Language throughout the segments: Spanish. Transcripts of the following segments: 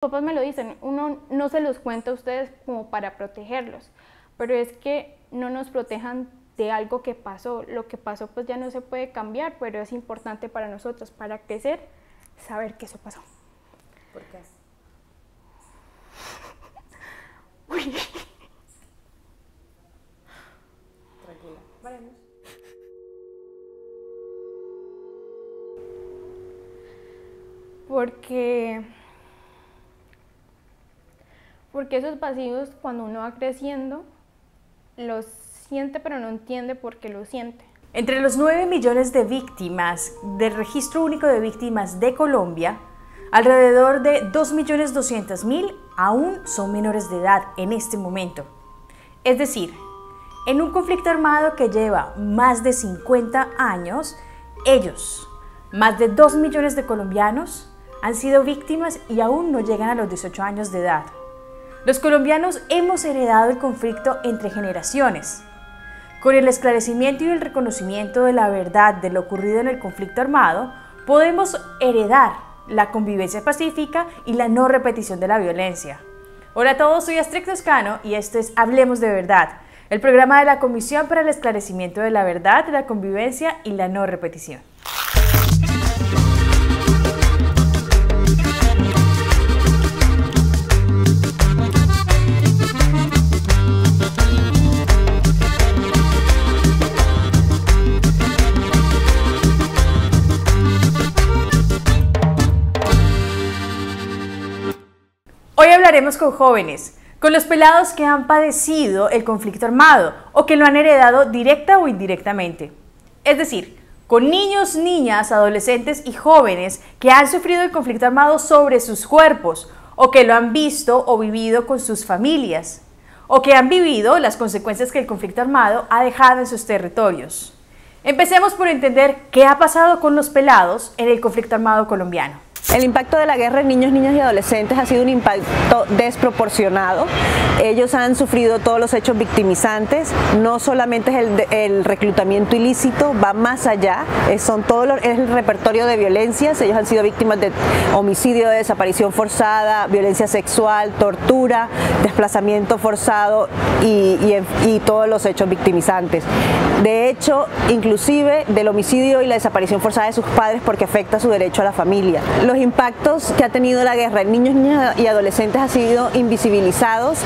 Papás me lo dicen, uno no se los cuenta a ustedes como para protegerlos, pero es que no nos protejan de algo que pasó. Lo que pasó pues ya no se puede cambiar, pero es importante para nosotros, para crecer, saber que eso pasó. ¿Por qué? Uy. Tranquila, veremos. Porque esos vacíos, cuando uno va creciendo, los siente pero no entiende por qué lo siente. Entre los 9 millones de víctimas del Registro Único de Víctimas de Colombia, alrededor de 2.200.000 aún son menores de edad en este momento. Es decir, en un conflicto armado que lleva más de 50 años, ellos, más de 2 millones de colombianos, han sido víctimas y aún no llegan a los 18 años de edad. Los colombianos hemos heredado el conflicto entre generaciones. Con el esclarecimiento y el reconocimiento de la verdad de lo ocurrido en el conflicto armado, podemos heredar la convivencia pacífica y la no repetición de la violencia. Hola a todos, soy Astrid Toscano y esto es Hablemos de Verdad, el programa de la Comisión para el Esclarecimiento de la Verdad, la Convivencia y la No Repetición. Hoy hablaremos con jóvenes, con los pelados que han padecido el conflicto armado o que lo han heredado directa o indirectamente. Es decir, con niños, niñas, adolescentes y jóvenes que han sufrido el conflicto armado sobre sus cuerpos o que lo han visto o vivido con sus familias o que han vivido las consecuencias que el conflicto armado ha dejado en sus territorios. Empecemos por entender qué ha pasado con los pelados en el conflicto armado colombiano. El impacto de la guerra en niños, niñas y adolescentes ha sido un impacto desproporcionado. Ellos han sufrido todos los hechos victimizantes, no solamente es el reclutamiento ilícito, va más allá, es el repertorio de violencias. Ellos han sido víctimas de homicidio, de desaparición forzada, violencia sexual, tortura, desplazamiento forzado y todos los hechos victimizantes. De hecho, inclusive del homicidio y la desaparición forzada de sus padres porque afecta su derecho a la familia. Los impactos que ha tenido la guerra en niños, niñas y adolescentes han sido invisibilizados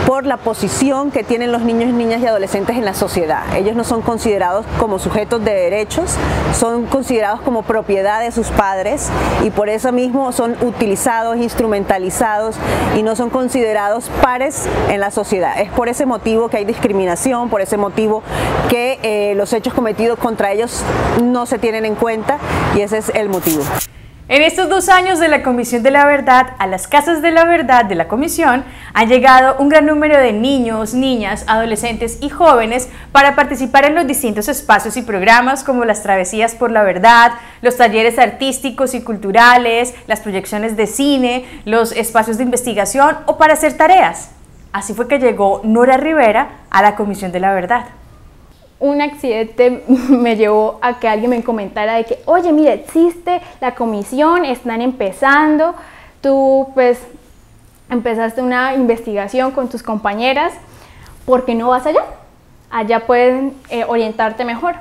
por la posición que tienen los niños, niñas y adolescentes en la sociedad. Ellos no son considerados como sujetos de derechos, son considerados como propiedad de sus padres y por eso mismo son utilizados, instrumentalizados y no son considerados pares en la sociedad. Es por ese motivo que hay discriminación, por ese motivo que los hechos cometidos contra ellos no se tienen en cuenta y ese es el motivo. En estos 2 años de la Comisión de la Verdad, a las Casas de la Verdad de la Comisión han llegado un gran número de niños, niñas, adolescentes y jóvenes para participar en los distintos espacios y programas como las travesías por la verdad, los talleres artísticos y culturales, las proyecciones de cine, los espacios de investigación o para hacer tareas. Así fue que llegó Nora Rivera a la Comisión de la Verdad. Un accidente me llevó a que alguien me comentara de que, oye, mira, existe la comisión, están empezando, tú pues empezaste una investigación con tus compañeras, ¿por qué no vas allá? Allá pueden orientarte mejor.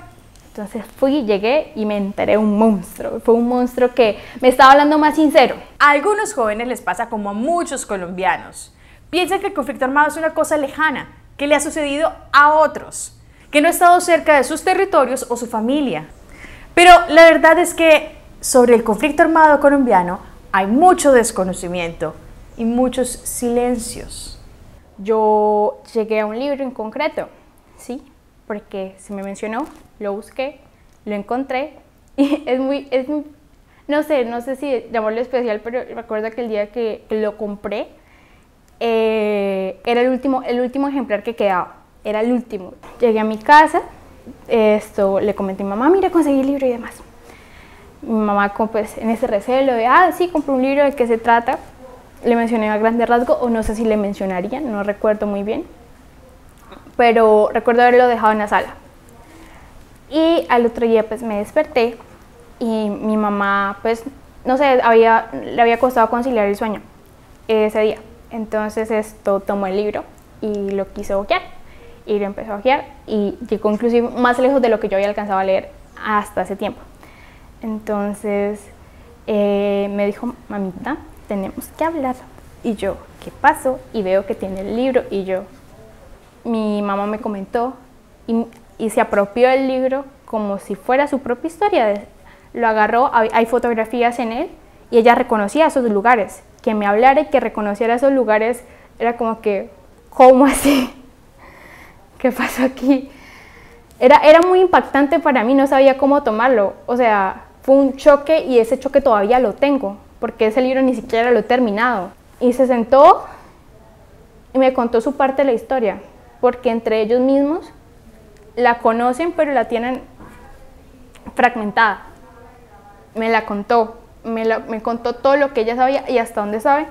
Entonces llegué y me enteré un monstruo, fue un monstruo que me estaba hablando más sincero. A algunos jóvenes les pasa como a muchos colombianos. Piensan que el conflicto armado es una cosa lejana, que le ha sucedido a otros, que no ha estado cerca de sus territorios o su familia. Pero la verdad es que sobre el conflicto armado colombiano hay mucho desconocimiento y muchos silencios. Yo llegué a un libro en concreto, sí, porque se me mencionó, lo busqué, lo encontré y no sé si llamarlo especial, pero recuerdo que el día que lo compré era el último ejemplar que quedaba. Era el último. Llegué a mi casa, le comenté a mi mamá, mira, conseguí el libro y demás. Mi mamá, pues, en ese recelo de, sí, compré un libro, ¿de qué se trata? Le mencioné a grandes rasgos, o no sé si le mencionaría, no recuerdo muy bien. Pero recuerdo haberlo dejado en la sala. Y al otro día, pues, me desperté y mi mamá, pues, no sé, le había costado conciliar el sueño. ese día. Entonces esto tomó el libro y lo quiso hojear y lo empezó a hojear y llegó inclusive más lejos de lo que yo había alcanzado a leer hasta ese tiempo. Entonces me dijo, mamita, tenemos que hablar. Y yo, ¿qué pasó? Y veo que tiene el libro y yo, mi mamá me comentó y se apropió del libro como si fuera su propia historia. Lo agarró, hay fotografías en él y ella reconocía esos lugares. Que me hablara y que reconociera esos lugares era como que, ¿cómo así? ¿Qué pasó aquí? Era muy impactante para mí, no sabía cómo tomarlo. O sea, fue un choque y ese choque todavía lo tengo, porque ese libro ni siquiera lo he terminado. Y se sentó y me contó su parte de la historia, porque entre ellos mismos la conocen, pero la tienen fragmentada. Me la contó, me contó todo lo que ella sabía y hasta dónde sabe,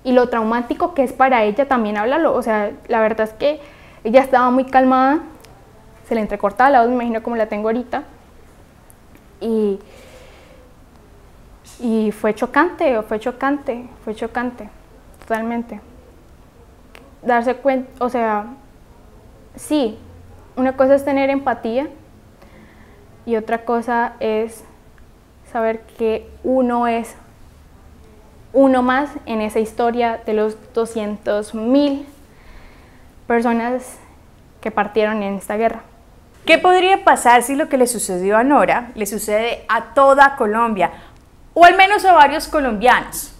y lo traumático que es para ella también hablarlo. O sea, la verdad es que ella estaba muy calmada, se le entrecortaba la voz, me imagino como la tengo ahorita, y fue chocante, totalmente. Darse cuenta, o sea, sí, una cosa es tener empatía y otra cosa es saber que uno es uno más en esa historia de los 200.000 personas que partieron en esta guerra. ¿Qué podría pasar si lo que le sucedió a Nora le sucede a toda Colombia, o al menos a varios colombianos?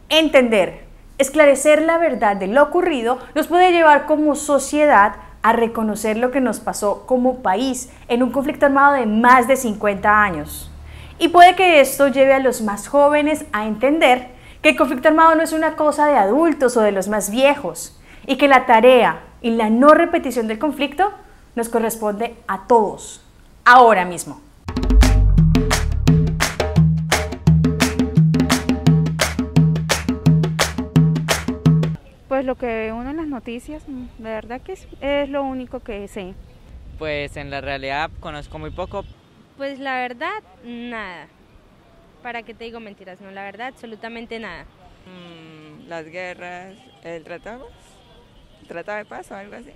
Entender, esclarecer la verdad de lo ocurrido nos puede llevar como sociedad a reconocer lo que nos pasó como país en un conflicto armado de más de 50 años. Y puede que esto lleve a los más jóvenes a entender que el conflicto armado no es una cosa de adultos o de los más viejos, y que la tarea y la no repetición del conflicto nos corresponde a todos, ahora mismo. Pues lo que ve uno en las noticias, la verdad que es lo único que sé. Pues en la realidad conozco muy poco. Pues la verdad, nada. ¿Para qué te digo mentiras? No, la verdad, absolutamente nada. Las guerras, el tratado de paz o algo así.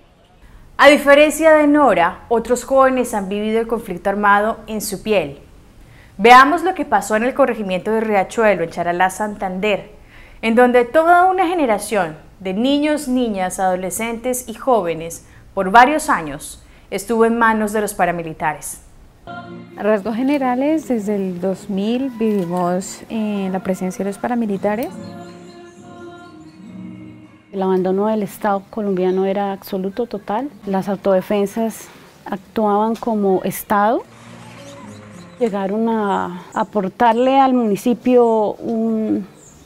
A diferencia de Nora, otros jóvenes han vivido el conflicto armado en su piel. Veamos lo que pasó en el corregimiento de Riachuelo, en Charalá, Santander, en donde toda una generación de niños, niñas, adolescentes y jóvenes, por varios años, estuvo en manos de los paramilitares. A rasgos generales, desde el 2000 vivimos en la presencia de los paramilitares. El abandono del Estado colombiano era absoluto, total. Las autodefensas actuaban como Estado. Llegaron a aportarle al municipio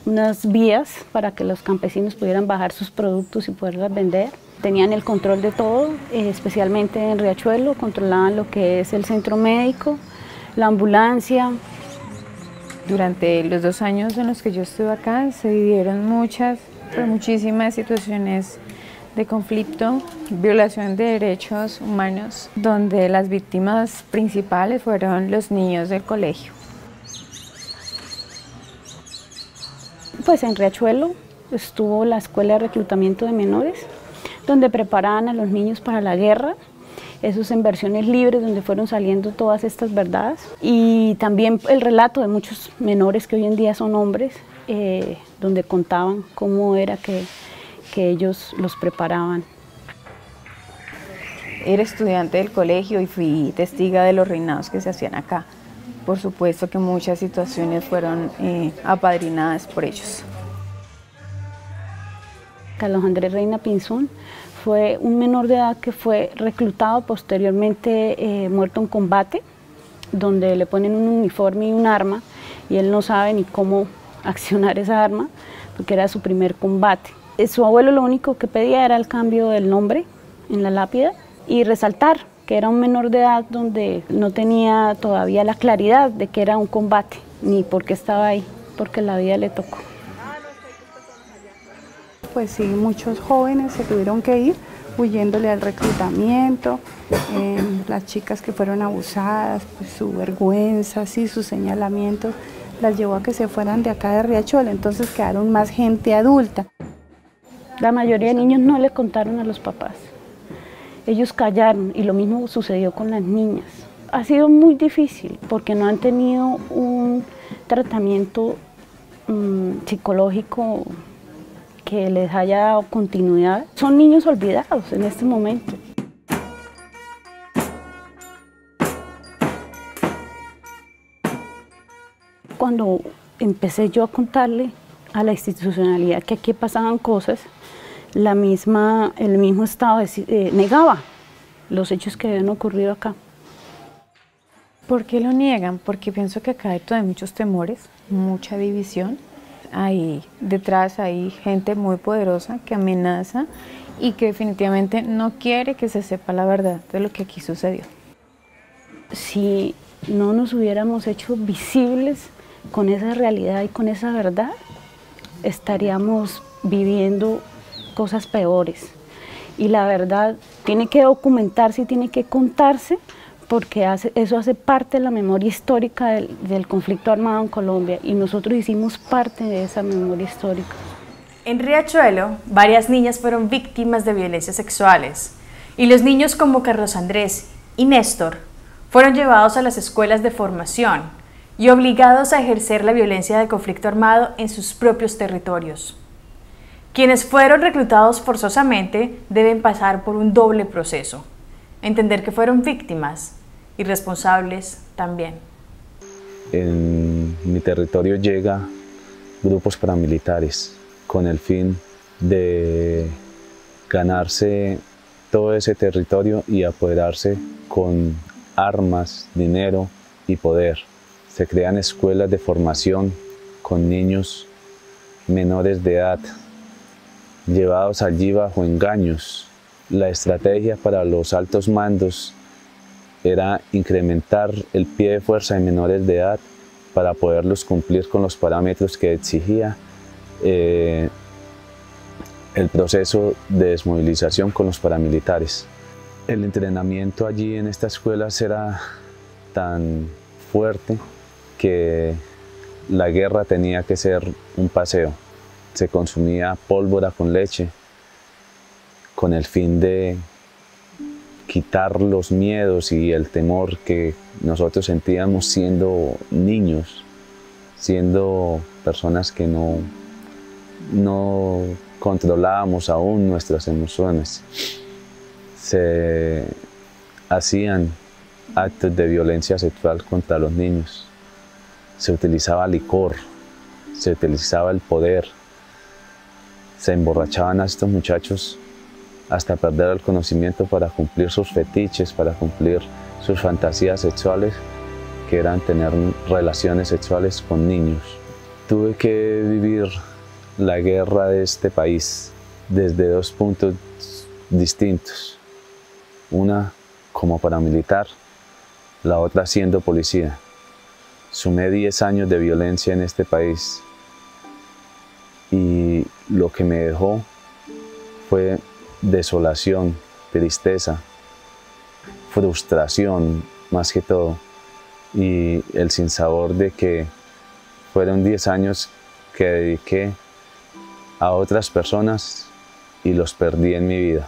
unas vías para que los campesinos pudieran bajar sus productos y poderlas vender. Tenían el control de todo, especialmente en Riachuelo, controlaban lo que es el centro médico, la ambulancia. Durante los 2 años en los que yo estuve acá se vivieron muchísimas situaciones de conflicto, violación de derechos humanos, donde las víctimas principales fueron los niños del colegio. Pues en Riachuelo estuvo la escuela de reclutamiento de menores, donde preparaban a los niños para la guerra, esos en versiones libres donde fueron saliendo todas estas verdades, y también el relato de muchos menores que hoy en día son hombres, donde contaban cómo era que ellos los preparaban. Era estudiante del colegio y fui testiga de los reinados que se hacían acá. Por supuesto que muchas situaciones fueron apadrinadas por ellos. Carlos Andrés Reina Pinzón fue un menor de edad que fue reclutado, posteriormente muerto en combate, donde le ponen un uniforme y un arma y él no sabe ni cómo accionar esa arma porque era su primer combate. Su abuelo lo único que pedía era el cambio del nombre en la lápida y resaltar que era un menor de edad donde no tenía todavía la claridad de que era un combate ni por qué estaba ahí, porque la vida le tocó. Pues sí, muchos jóvenes se tuvieron que ir huyéndole al reclutamiento, las chicas que fueron abusadas, pues su vergüenza, sí, sus señalamientos, las llevó a que se fueran de acá de Riachuelo, entonces quedaron más gente adulta. La mayoría de niños no le contaron a los papás, ellos callaron y lo mismo sucedió con las niñas. Ha sido muy difícil porque no han tenido un tratamiento psicológico que les haya dado continuidad. Son niños olvidados en este momento. Cuando empecé yo a contarle a la institucionalidad que aquí pasaban cosas, el mismo Estado negaba los hechos que habían ocurrido acá. ¿Por qué lo niegan? Porque pienso que acá hay todavía muchos temores, mucha división. Detrás hay gente muy poderosa que amenaza y que definitivamente no quiere que se sepa la verdad de lo que aquí sucedió. Si no nos hubiéramos hecho visibles con esa realidad y con esa verdad, estaríamos viviendo cosas peores. Y la verdad tiene que documentarse y tiene que contarse, porque eso hace parte de la memoria histórica del conflicto armado en Colombia, y nosotros hicimos parte de esa memoria histórica. En Riachuelo, varias niñas fueron víctimas de violencias sexuales, y los niños como Carlos Andrés y Néstor fueron llevados a las escuelas de formación y obligados a ejercer la violencia del conflicto armado en sus propios territorios. Quienes fueron reclutados forzosamente deben pasar por un doble proceso: entender que fueron víctimas y responsables también. En mi territorio llega grupos paramilitares con el fin de ganarse todo ese territorio y apoderarse con armas, dinero y poder. Se crean escuelas de formación con niños menores de edad, llevados allí bajo engaños. La estrategia para los altos mandos era incrementar el pie de fuerza de menores de edad para poderlos cumplir con los parámetros que exigía el proceso de desmovilización con los paramilitares. El entrenamiento allí en estas escuelas era tan fuerte que la guerra tenía que ser un paseo. Se consumía pólvora con leche con el fin de quitar los miedos y el temor que nosotros sentíamos siendo niños, siendo personas que no controlábamos aún nuestras emociones. Se hacían actos de violencia sexual contra los niños. Se utilizaba licor, se utilizaba el poder, se emborrachaban a estos muchachos hasta perder el conocimiento para cumplir sus fetiches, para cumplir sus fantasías sexuales, que eran tener relaciones sexuales con niños. Tuve que vivir la guerra de este país desde dos puntos distintos. Una como paramilitar, la otra siendo policía. Sumé 10 años de violencia en este país y lo que me dejó fue desolación, tristeza, frustración más que todo, y el sinsabor de que fueron 10 años que dediqué a otras personas y los perdí en mi vida.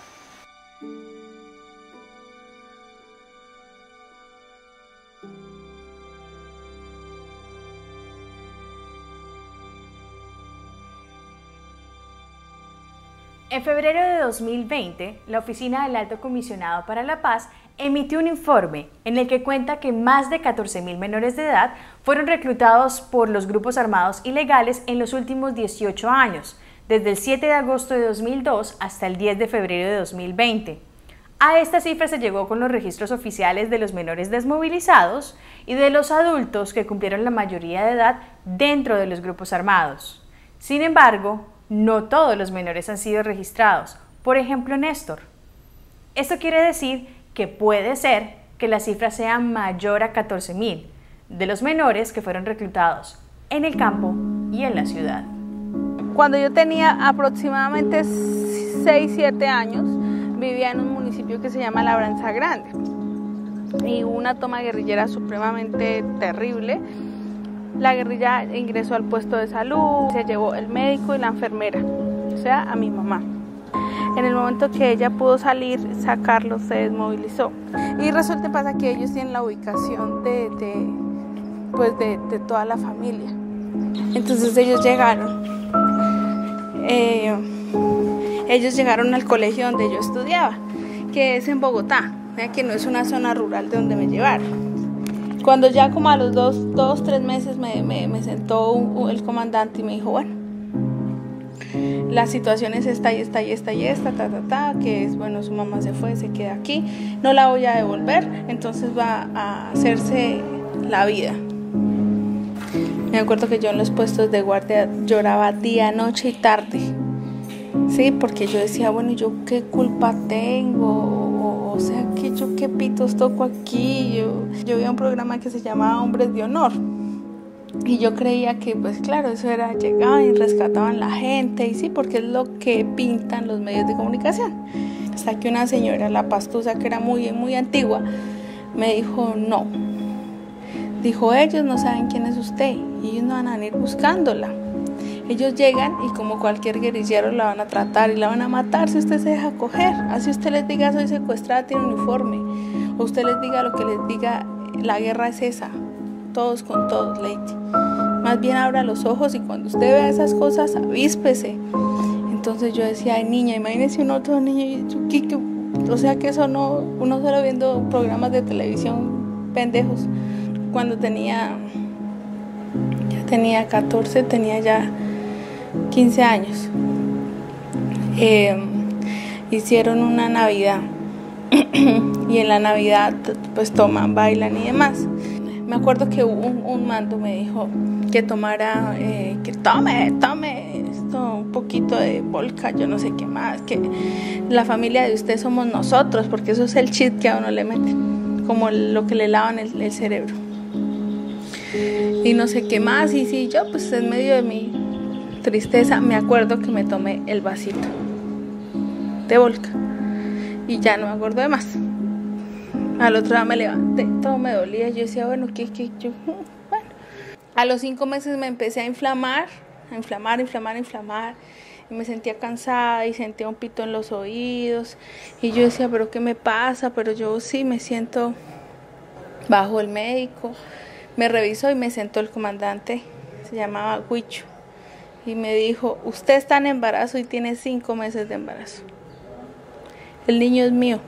En febrero de 2020, la Oficina del Alto Comisionado para la Paz emitió un informe en el que cuenta que más de 14.000 menores de edad fueron reclutados por los grupos armados ilegales en los últimos 18 años, desde el 7 de agosto de 2002 hasta el 10 de febrero de 2020. A esta cifra se llegó con los registros oficiales de los menores desmovilizados y de los adultos que cumplieron la mayoría de edad dentro de los grupos armados. Sin embargo, no todos los menores han sido registrados, por ejemplo Néstor. Esto quiere decir que puede ser que la cifra sea mayor a 14.000 de los menores que fueron reclutados en el campo y en la ciudad. Cuando yo tenía aproximadamente 6-7 años, vivía en un municipio que se llama Labranza Grande y hubo una toma guerrillera supremamente terrible La guerrilla ingresó al puesto de salud, se llevó el médico y la enfermera, o sea, a mi mamá. En el momento que ella pudo salir, sacarlos, se desmovilizó. Y resulta y pasa que ellos tienen la ubicación de toda la familia. Entonces ellos llegaron al colegio donde yo estudiaba, que es en Bogotá, que no es una zona rural de donde me llevaron. Cuando ya como a los 3 meses me sentó el comandante y me dijo, bueno, la situación es esta y esta y esta y esta, que es, bueno, su mamá se fue, se queda aquí, no la voy a devolver, entonces va a hacerse la vida. Me acuerdo que yo en los puestos de guardia lloraba día, noche y tarde, sí, porque yo decía, bueno, ¿yo qué culpa tengo? O sea, que yo qué pitos toco aquí. Yo veía un programa que se llamaba Hombres de Honor y yo creía que, pues claro, eso era, llegaban y rescataban la gente, y sí, porque es lo que pintan los medios de comunicación. Hasta que una señora, la pastusa, que era muy, muy antigua, me dijo, no. Dijo, ellos no saben quién es usted y ellos no van a venir buscándola. Ellos llegan y como cualquier guerrillero la van a tratar y la van a matar si usted se deja coger. Así usted les diga, soy secuestrada, tiene uniforme. O usted les diga lo que les diga, la guerra es esa. Todos con todos, Lady. Más bien abra los ojos y cuando usted vea esas cosas, avíspese. Entonces yo decía, ay niña, imagínese un otro niño. O sea que eso no, uno solo viendo programas de televisión pendejos. Cuando tenía 14, tenía ya 15 años. Hicieron una Navidad y en la Navidad pues toman, bailan y demás. Me acuerdo que un mando me dijo que tomara, que tome esto, un poquito de vodka, yo no sé qué más, que la familia de usted somos nosotros, porque eso es el chip que a uno le meten, como lo que le lavan el cerebro. Y no sé qué más, y sí, yo pues en medio de mi tristeza me acuerdo que me tomé el vasito de vodka y ya no me acuerdo de más. Al otro día me levanté, todo me dolía, yo decía, bueno, bueno. A los 5 meses me empecé a inflamar, y me sentía cansada y sentía un pito en los oídos, y yo decía, pero ¿qué me pasa? Pero yo sí me siento bajo. El médico me revisó y me sentó el comandante, se llamaba Huicho, y me dijo, usted está en embarazo y tiene 5 meses de embarazo. El niño es mío,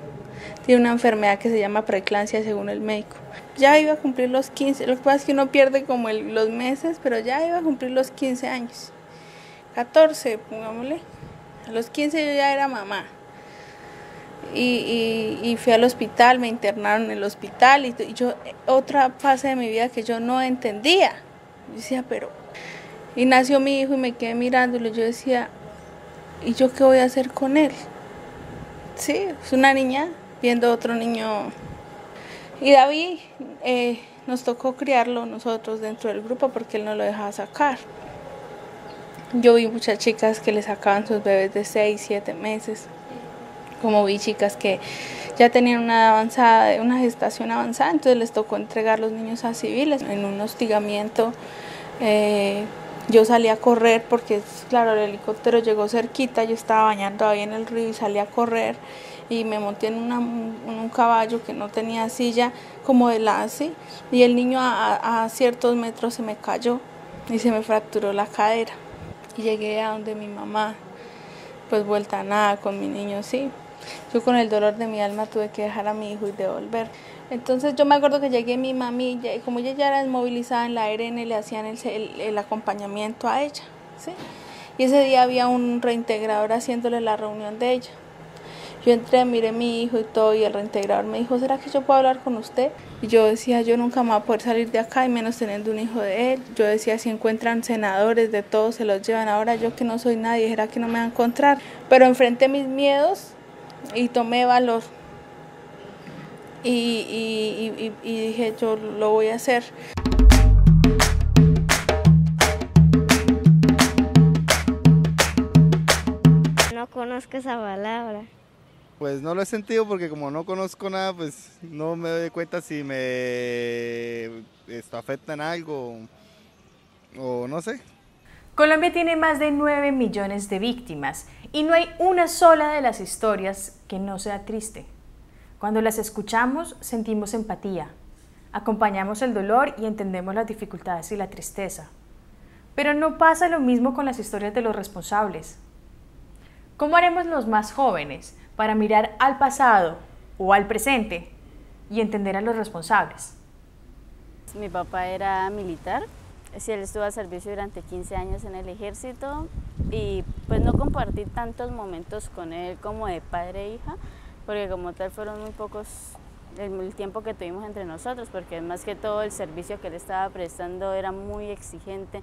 tiene una enfermedad que se llama preeclampsia según el médico. Ya iba a cumplir los 15, lo que pasa es que uno pierde como los meses, pero ya iba a cumplir los 15 años. 14, pongámosle. A los 15 yo ya era mamá. Y fui al hospital, me internaron en el hospital y yo, otra fase de mi vida que yo no entendía. Yo decía, pero... Y nació mi hijo y me quedé mirándolo, yo decía, ¿y yo qué voy a hacer con él? Sí, es una niña viendo a otro niño. Y David nos tocó criarlo nosotros dentro del grupo porque él no lo dejaba sacar. Yo vi muchas chicas que le sacaban sus bebés de 6, 7 meses. Como vi chicas que ya tenían una gestación avanzada, entonces les tocó entregar los niños a civiles. En un hostigamiento yo salí a correr porque, claro, el helicóptero llegó cerquita, yo estaba bañando ahí en el río y salí a correr y me monté en un caballo que no tenía silla, como de lance, y el niño a ciertos metros se me cayó y se me fracturó la cadera. Y llegué a donde mi mamá, pues vuelta a nada con mi niño, sí. Yo con el dolor de mi alma tuve que dejar a mi hijo y devolver. Entonces yo me acuerdo que llegué, mi mami, como ella ya era desmovilizada en la ARN, le hacían el acompañamiento a ella, ¿sí? Y ese día había un reintegrador haciéndole la reunión de ella. Yo entré, miré a mi hijo y todo, y el reintegrador me dijo, ¿será que yo puedo hablar con usted? Y yo decía, yo nunca me voy a poder salir de acá, y menos teniendo un hijo de él. Yo decía, si encuentran senadores de todos, se los llevan. Ahora yo que no soy nadie, ¿será que no me van a encontrar? Pero enfrenté mis miedos y tomé valor. Y dije, yo lo voy a hacer. No conozco esa palabra. Pues no lo he sentido porque como no conozco nada, pues no me doy cuenta si esto afecta en algo o no sé. Colombia tiene más de 9 millones de víctimas y no hay una sola de las historias que no sea triste. Cuando las escuchamos sentimos empatía, acompañamos el dolor y entendemos las dificultades y la tristeza. Pero no pasa lo mismo con las historias de los responsables. ¿Cómo haremos los más jóvenes para mirar al pasado o al presente y entender a los responsables? Mi papá era militar, sí, él estuvo al servicio durante 15 años en el ejército y pues no compartí tantos momentos con él como de padre e hija, porque como tal fueron muy pocos el tiempo que tuvimos entre nosotros, porque más que todo el servicio que él estaba prestando era muy exigente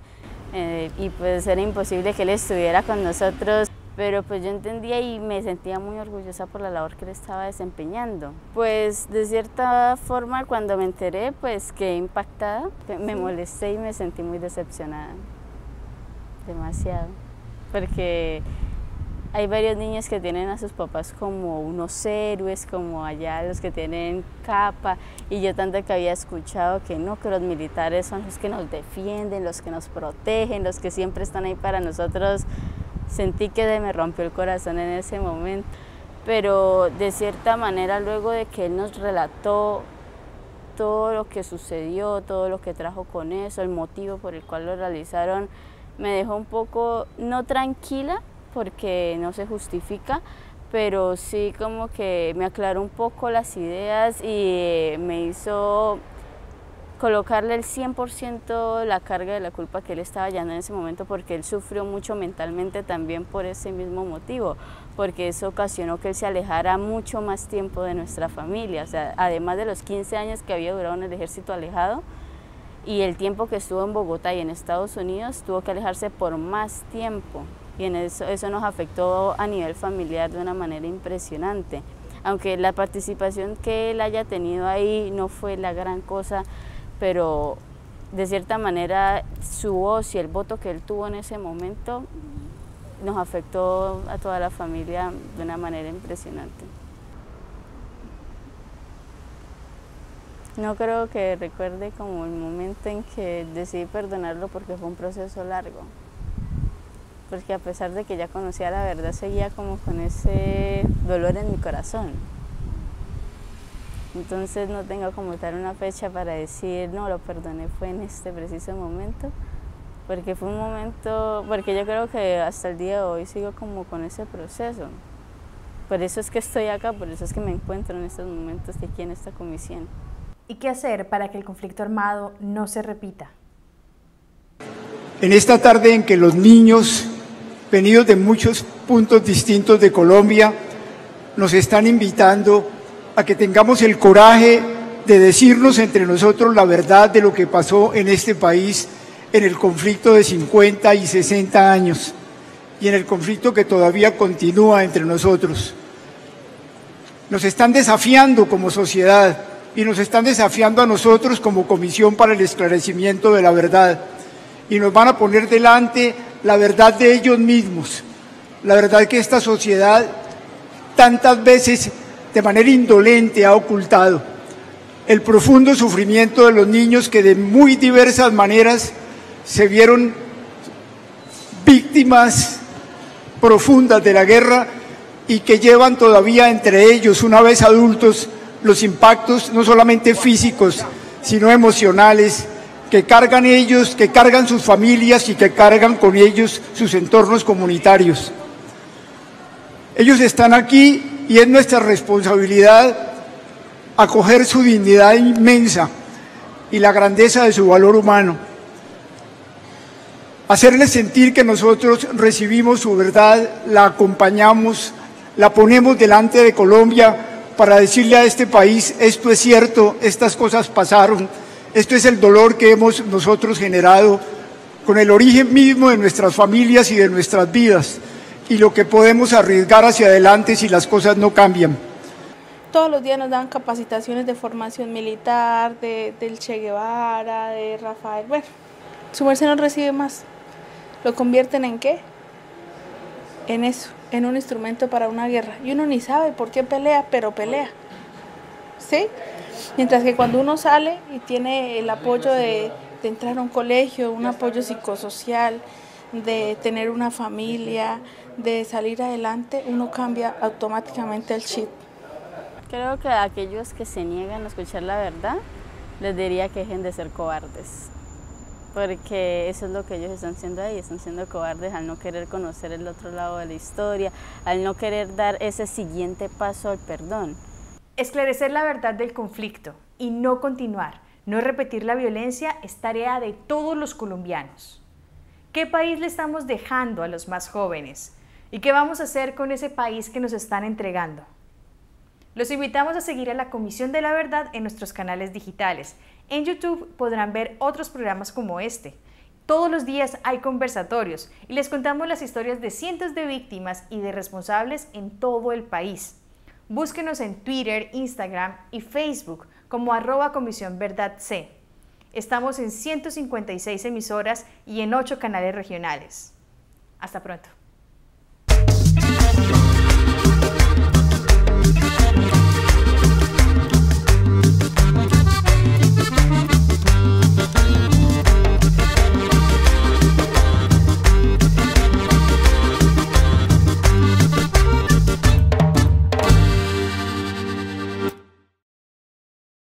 y pues era imposible que él estuviera con nosotros. Pero pues yo entendía y me sentía muy orgullosa por la labor que él estaba desempeñando. Pues de cierta forma cuando me enteré pues quedé impactada, me molesté y me sentí muy decepcionada, demasiado, porque hay varios niños que tienen a sus papás como unos héroes, como allá los que tienen capa, y yo tanto que había escuchado que no, que los militares son los que nos defienden, los que nos protegen, los que siempre están ahí para nosotros. Sentí que me rompió el corazón en ese momento, pero de cierta manera luego de que él nos relató todo lo que sucedió, todo lo que trajo con eso, el motivo por el cual lo realizaron, me dejó un poco, no tranquila, porque no se justifica, pero sí como que me aclaró un poco las ideas y me hizo colocarle el 100% la carga de la culpa que él estaba llevando en ese momento, porque él sufrió mucho mentalmente también por ese mismo motivo, porque eso ocasionó que él se alejara mucho más tiempo de nuestra familia, o sea, además de los 15 años que había durado en el ejército alejado y el tiempo que estuvo en Bogotá y en Estados Unidos, tuvo que alejarse por más tiempo y en eso nos afectó a nivel familiar de una manera impresionante, aunque la participación que él haya tenido ahí no fue la gran cosa, pero de cierta manera su voz y el voto que él tuvo en ese momento nos afectó a toda la familia de una manera impresionante. No creo que recuerde como el momento en que decidí perdonarlo, porque fue un proceso largo, porque a pesar de que ya conocía la verdad, seguía como con ese dolor en mi corazón. Entonces no tengo como tal una fecha para decir, no, lo perdoné, fue en este preciso momento, porque fue un momento, porque yo creo que hasta el día de hoy sigo como con ese proceso. Por eso es que estoy acá, por eso es que me encuentro en estos momentos aquí en esta comisión. ¿Y qué hacer para que el conflicto armado no se repita? En esta tarde en que los niños, venidos de muchos puntos distintos de Colombia, nos están invitando a que tengamos el coraje de decirnos entre nosotros la verdad de lo que pasó en este país en el conflicto de 50 y 60 años y en el conflicto que todavía continúa entre nosotros. Nos están desafiando como sociedad y nos están desafiando a nosotros como Comisión para el Esclarecimiento de la Verdad, y nos van a poner delante la verdad de ellos mismos, la verdad que esta sociedad tantas veces de manera indolente ha ocultado, el profundo sufrimiento de los niños que de muy diversas maneras se vieron víctimas profundas de la guerra y que llevan todavía entre ellos, una vez adultos, los impactos no solamente físicos, sino emocionales, que cargan ellos, que cargan sus familias y que cargan con ellos sus entornos comunitarios. Ellos están aquí y es nuestra responsabilidad acoger su dignidad inmensa y la grandeza de su valor humano, hacerles sentir que nosotros recibimos su verdad, la acompañamos, la ponemos delante de Colombia para decirle a este país, esto es cierto, estas cosas pasaron, esto es el dolor que hemos nosotros generado con el origen mismo de nuestras familias y de nuestras vidas, y lo que podemos arriesgar hacia adelante si las cosas no cambian. Todos los días nos dan capacitaciones de formación militar, del Che Guevara, de Rafael. Bueno, su merced no recibe más. ¿Lo convierten en qué? En eso, en un instrumento para una guerra. Y uno ni sabe por qué pelea, pero pelea. ¿Sí? Mientras que cuando uno sale y tiene el apoyo de entrar a un colegio, un apoyo psicosocial, de tener una familia, de salir adelante, uno cambia automáticamente el chip. Creo que a aquellos que se niegan a escuchar la verdad, les diría que dejen de ser cobardes, porque eso es lo que ellos están haciendo ahí, están siendo cobardes al no querer conocer el otro lado de la historia, al no querer dar ese siguiente paso al perdón. Esclarecer la verdad del conflicto y no continuar, no repetir la violencia es tarea de todos los colombianos. ¿Qué país le estamos dejando a los más jóvenes? ¿Y qué vamos a hacer con ese país que nos están entregando? Los invitamos a seguir a la Comisión de la Verdad en nuestros canales digitales. En YouTube podrán ver otros programas como este. Todos los días hay conversatorios y les contamos las historias de cientos de víctimas y de responsables en todo el país. Búsquenos en Twitter, Instagram y Facebook como @ComisiónVerdadC. Estamos en 156 emisoras y en 8 canales regionales. Hasta pronto.